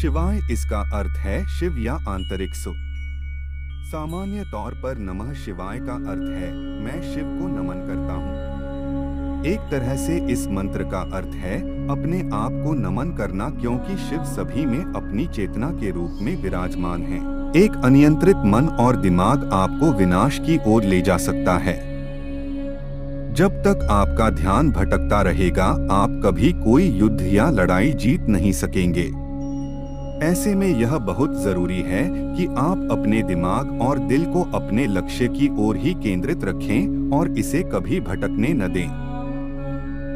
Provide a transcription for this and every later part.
शिवाय इसका अर्थ है शिव या आंतरिक सुख। सामान्य तौर पर नमः शिवाय का अर्थ है मैं शिव को नमन करता हूँ। एक तरह से इस मंत्र का अर्थ है अपने आप को नमन करना, क्योंकि शिव सभी में अपनी चेतना के रूप में विराजमान है। एक अनियंत्रित मन और दिमाग आपको विनाश की ओर ले जा सकता है। जब तक आपका ध्यान भटकता रहेगा, आप कभी कोई युद्ध या लड़ाई जीत नहीं सकेंगे। ऐसे में यह बहुत जरूरी है कि आप अपने दिमाग और दिल को अपने लक्ष्य की ओर ही केंद्रित रखें और इसे कभी भटकने न दें।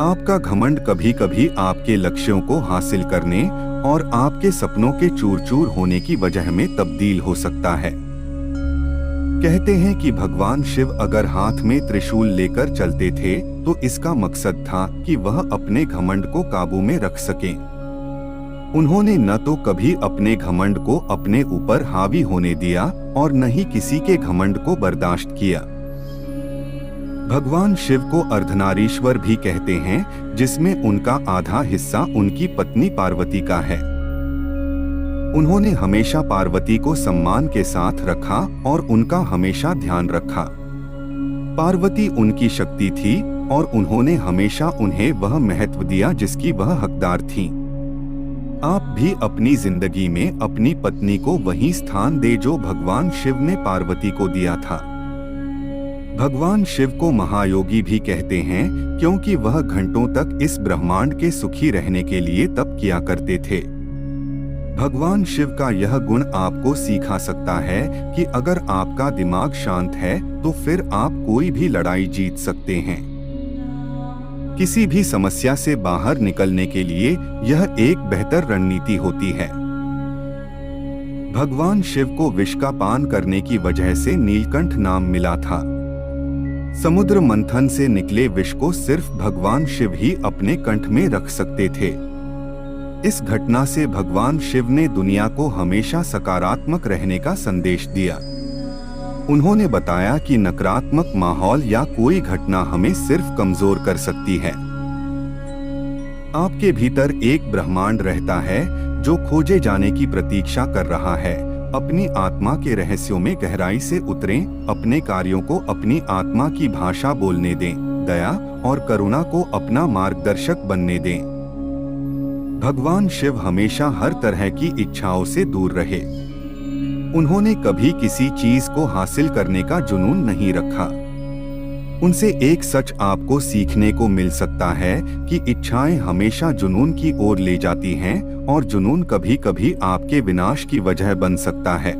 आपका घमंड कभी कभी आपके लक्ष्यों को हासिल करने और आपके सपनों के चूर-चूर होने की वजह में तब्दील हो सकता है। कहते हैं कि भगवान शिव अगर हाथ में त्रिशूल लेकर चलते थे तो इसका मकसद था कि वह अपने घमंड को काबू में रख सकें। उन्होंने न तो कभी अपने घमंड को अपने ऊपर हावी होने दिया और न ही किसी के घमंड को बर्दाश्त किया। भगवान शिव को अर्धनारीश्वर भी कहते हैं, जिसमें उनका आधा हिस्सा उनकी पत्नी पार्वती का है। उन्होंने हमेशा पार्वती को सम्मान के साथ रखा और उनका हमेशा ध्यान रखा। पार्वती उनकी शक्ति थी और उन्होंने हमेशा उन्हें वह महत्व दिया जिसकी वह हकदार थीं। आप भी अपनी जिंदगी में अपनी पत्नी को वही स्थान दे जो भगवान शिव ने पार्वती को दिया था। भगवान शिव को महायोगी भी कहते हैं, क्योंकि वह घंटों तक इस ब्रह्मांड के सुखी रहने के लिए तप किया करते थे। भगवान शिव का यह गुण आपको सिखा सकता है कि अगर आपका दिमाग शांत है तो फिर आप कोई भी लड़ाई जीत सकते हैं। किसी भी समस्या से बाहर निकलने के लिए यह एक बेहतर रणनीति होती है। भगवान शिव को विष का पान करने की वजह से नीलकंठ नाम मिला था। समुद्र मंथन से निकले विष को सिर्फ भगवान शिव ही अपने कंठ में रख सकते थे। इस घटना से भगवान शिव ने दुनिया को हमेशा सकारात्मक रहने का संदेश दिया। उन्होंने बताया कि नकारात्मक माहौल या कोई घटना हमें सिर्फ कमजोर कर सकती है। आपके भीतर एक ब्रह्मांड रहता है जो खोजे जाने की प्रतीक्षा कर रहा है। अपनी आत्मा के रहस्यों में गहराई से उतरें, अपने कार्यों को अपनी आत्मा की भाषा बोलने दें, दया और करुणा को अपना मार्गदर्शक बनने दें। भगवान शिव हमेशा हर तरह की इच्छाओं से दूर रहे। उन्होंने कभी किसी चीज को हासिल करने का जुनून नहीं रखा। उनसे एक सच आपको सीखने को मिल सकता है कि इच्छाएं हमेशा जुनून की ओर ले जाती हैं और जुनून कभी कभी आपके विनाश की वजह बन सकता है।